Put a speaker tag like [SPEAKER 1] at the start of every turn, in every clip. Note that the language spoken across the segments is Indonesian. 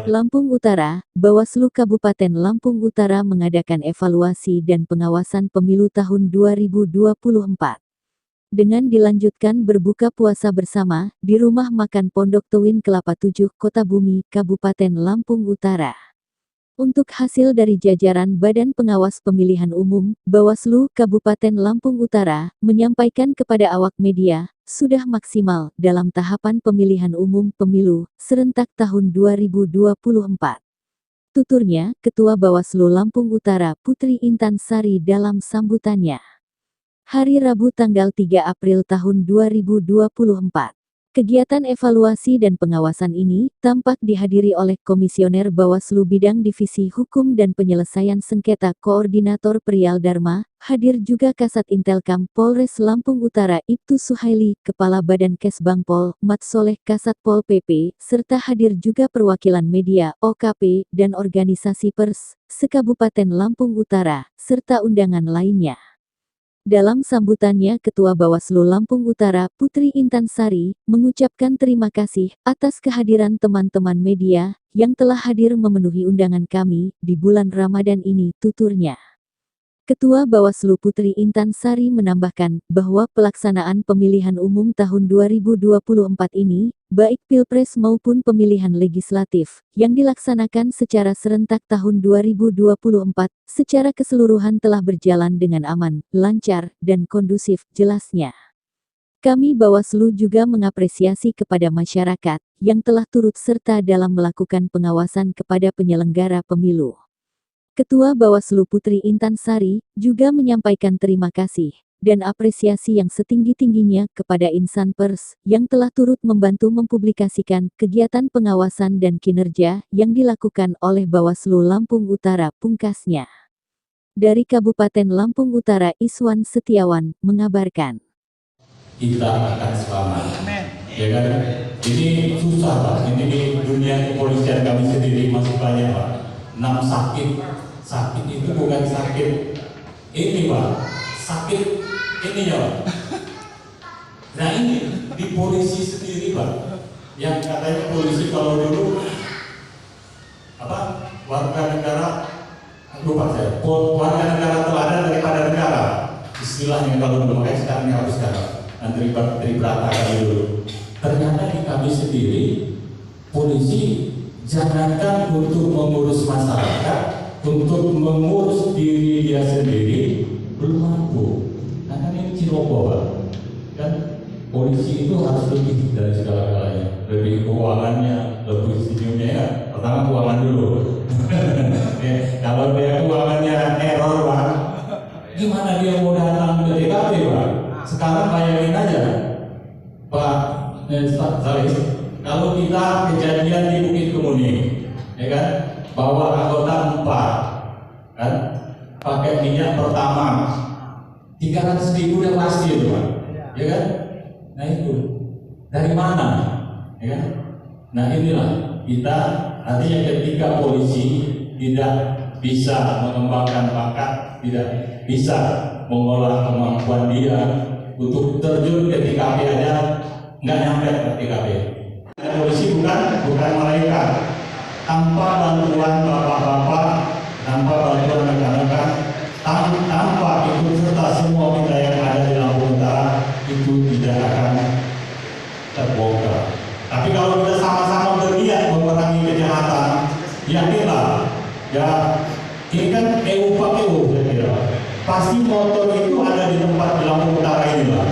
[SPEAKER 1] Lampung Utara, Bawaslu Kabupaten Lampung Utara mengadakan evaluasi dan pengawasan pemilu tahun 2024. Dengan dilanjutkan berbuka puasa bersama di Rumah Makan Pondok Tewin Kelapa 7, Kota Bumi, Kabupaten Lampung Utara. Untuk hasil dari jajaran Badan Pengawas Pemilihan Umum, Bawaslu Kabupaten Lampung Utara, menyampaikan kepada awak media, sudah maksimal dalam tahapan pemilihan umum pemilu serentak tahun 2024. Tuturnya, Ketua Bawaslu Lampung Utara Putri Intan Sari dalam sambutannya. Hari Rabu tanggal 3 April tahun 2024. Kegiatan evaluasi dan pengawasan ini tampak dihadiri oleh Komisioner Bawaslu Bidang Divisi Hukum dan Penyelesaian Sengketa Koordinator Priyal Dharma, hadir juga Kasat Intelkam Polres Lampung Utara Ibtu Suhaili, Kepala Badan Kesbangpol, Mat Soleh Kasat Pol PP, serta hadir juga perwakilan media, OKP, dan organisasi pers, se-Kabupaten Lampung Utara, serta undangan lainnya. Dalam sambutannya Ketua Bawaslu Lampung Utara Putri Intan Sari, mengucapkan terima kasih atas kehadiran teman-teman media, yang telah hadir memenuhi undangan kami, di bulan Ramadan ini, tuturnya. Ketua Bawaslu Putri Intan Sari menambahkan, bahwa pelaksanaan pemilihan umum tahun 2024 ini, baik Pilpres maupun pemilihan legislatif, yang dilaksanakan secara serentak tahun 2024, secara keseluruhan telah berjalan dengan aman, lancar, dan kondusif, jelasnya. Kami Bawaslu juga mengapresiasi kepada masyarakat, yang telah turut serta dalam melakukan pengawasan kepada penyelenggara pemilu. Ketua Bawaslu Putri Intan Sari, juga menyampaikan terima kasih, dan apresiasi yang setinggi-tingginya kepada insan pers, yang telah turut membantu mempublikasikan kegiatan pengawasan dan kinerja, yang dilakukan oleh Bawaslu Lampung Utara, pungkasnya. Dari Kabupaten Lampung Utara Iswan Setiawan, mengabarkan.
[SPEAKER 2] Kita akan selamat, ya kan? Ini susah Pak, ini di dunia kepolisian kami sendiri masih banyak Pak. 6 sakit itu bukan sakit ini Pak, sakit ini ya Pak. Nah ini di polisi sendiri Pak, yang katanya polisi kalau dulu apa warga negara, lupa saya, warga negara teladan daripada negara istilahnya kalau dulu, makanya sekarang dihapuskan antri berata kali dulu. Ternyata di kami sendiri polisi jangankan untuk mengurus masyarakat, untuk mengurus diri dia sendiri belum mampu. Karena ini Cirogo Pak, kan polisi itu harus lebih dari segala-galanya, lebih keuangannya, lebih senyumnya ya. Pertama keuangan dulu. Ya, kalau dia keuangannya error Pak, gimana dia mau datang ke TKP Pak? Sekarang bayangin aja Pak Salih, kalau kita kejadian di Bukit Kemuning, ya kan, bawa anggota 4, kan, pakai minyak pertama 300.000 udah pasti itu Pak, ya kan? Nah itu dari mana, ya kan? Nah inilah kita artinya ketika polisi tidak bisa mengembangkan bakat, tidak bisa mengolah kemampuan dia untuk terjun ke TKP aja nggak nyampe ke TKP. Polisi bukan malaikat. Tanpa bantuan bapak-bapak, tanpa bantuan rekan-rekan, tanpa ikut serta semua kita yang ada di Lampung Utara, itu tidak akan terbongkar. Tapi kalau kita sama-sama berniat memerangi kejahatan, yakinlah, ya ini kan EU pak EU, saya kira. Pasti motor itu ada di tempat di Lampung Utara ini Pak.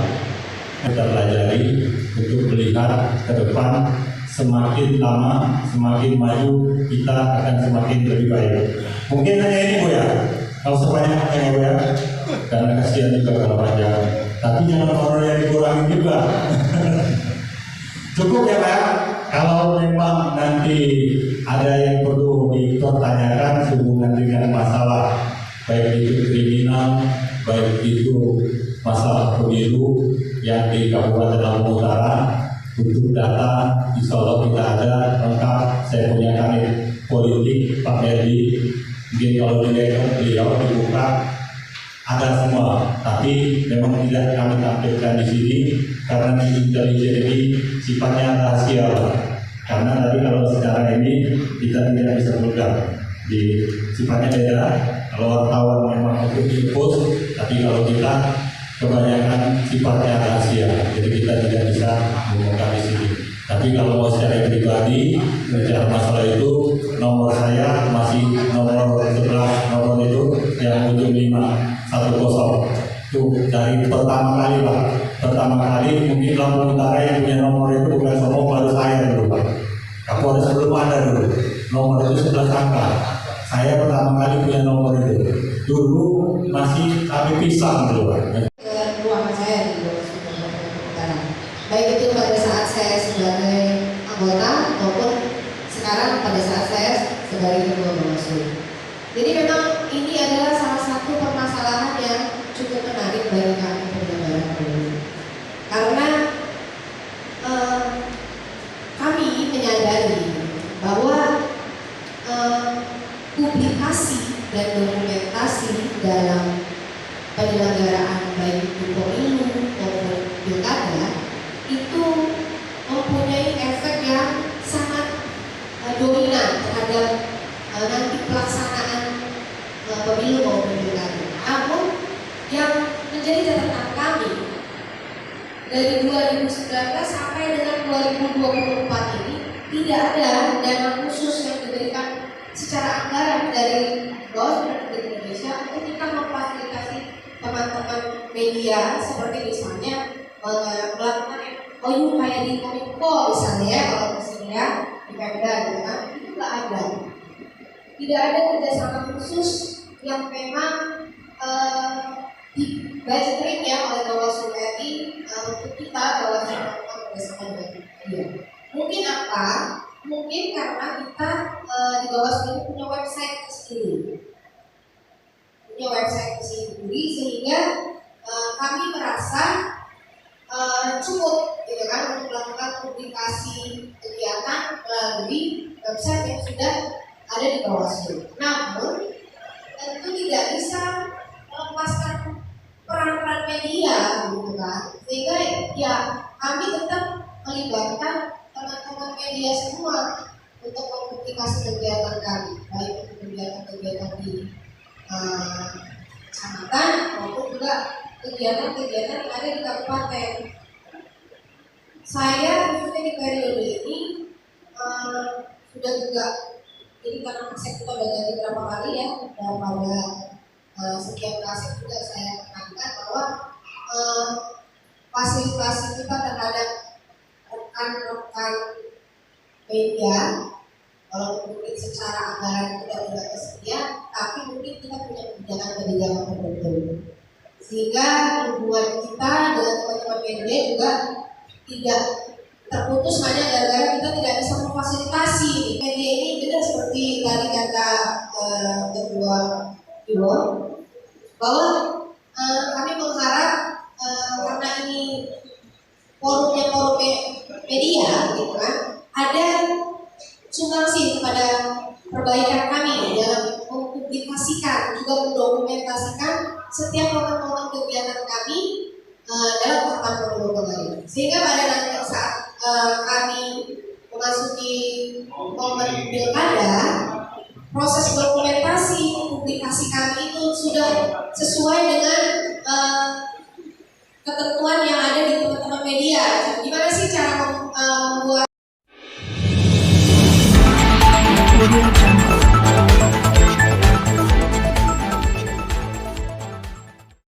[SPEAKER 2] Kita pelajari untuk melihat ke depan. Semakin lama, semakin maju, kita akan semakin lebih baik. Mungkin hanya ini Bu ya, kalau sebanyak Bu ya, karena kasihan juga kalau panjang. Tapi jangan orang yang dikurangi juga. Cukup ya Pak. Kalau memang nanti ada yang perlu dipertanyakan sehubungan dengan masalah, baik itu kriminal, baik itu masalah pemilu yang di Kabupaten Lampung Utara, untuk data, insya Allah kita ada lengkap. Saya punya kanit politik Pak Hedi, mungkin kalau beliau dibuka ada semua, tapi memang tidak kami tampilkan di sini karena intelijen ini sifatnya rahasia. Karena tadi kalau secara ini kita tidak bisa pegang. Di sifatnya beda. Kalau wartawan memang untuk info, tapi kalau kita kebanyakan sifatnya rahasia, jadi kita tidak bisa mengungkap di sini. Tapi kalau mau secara pribadi, bicara masalah itu, nomor saya masih nomor 11, nomor itu yang ujung 510. Itu dari pertama kali Pak. Pertama kali mungkin Lampung Utara yang punya nomor itu bukan semua, baru saya dulu Pak. Kapolres belum ada dulu. Nomor itu 11 angka. Saya pertama kali punya nomor itu. Dulu masih kami pisang dulu Pak.
[SPEAKER 3] Ruangan saya di Utara. Baik itu pada saat saya sebagai anggota maupun sekarang pada saat saya sebagai ketua Bawaslu. Jadi memang ini adalah salah satu permasalahan yang cukup menarik bagi kami penyelenggara pemilu. Karena kami menyadari bahwa publikasi dan dokumentasi dalam penyelenggaraan baik itu pemilu maupun pilkada itu mempunyai efek yang sangat dominan terhadap nanti pelaksanaan pemilu maupun pilkada. Namun yang menjadi catatan kami dari 2019 sampai dengan 2024 ini tidak ada dana khusus yang diberikan secara anggaran dari Bawaslu Republik Indonesia untuk kita memfasilitasi teman-teman media seperti misalnya melakukan MOU kayak di Kominfo misalnya ya, kalau misalnya di Pemda gitu kan, itu nggak ada. Tidak ada kerjasama khusus yang memang budgeting ya oleh Bawaslu RI untuk kita Bawaslu melakukan kerjasama dengan media. Mungkin apa? Mungkin karena kita di Bawaslu ini punya website sendiri, sehingga kami merasa cukup gitu kan untuk melakukan publikasi kegiatan melalui website yang sudah ada di Bawaslu. Namun tentu tidak bisa melepaskan peran-peran media gitu kan, sehingga ya kami tetap melibatkan teman-teman media semua untuk mempublikasi kegiatan kami, baik untuk kegiatan-kegiatan di kecamatan maupun juga kegiatan-kegiatan yang ada di kabupaten. Saya khususnya di periode ini sudah juga, jadi karena kaset kita udah ganti berapa kali ya, dan pada setiap kaset juga saya tekankan bahwa fasilitasi kita terhadap rekan-rekan media, kalau mungkin secara anggaran tidak tersedia, tapi mungkin kita punya kebijakan-kebijakan tertentu, sehingga hubungan kita dengan teman-teman media juga tidak terputus hanya gara-gara kita tidak bisa memfasilitasi media ini. Benar seperti tadi kata Ketua Iwo, bahwa kami mengharap karena ini forumnya forum media gitu kan, ada sumbangsi kepada perbaikan kami dalam mempublikasikan juga mendokumentasikan setiap momen-momen kegiatan kami dalam tahapan pemilu kembali, sehingga pada nanti saat kami memasuki momen pilkada, proses dokumentasi publikasi kami itu sudah sesuai dengan ketentuan yang ada di teman-teman media.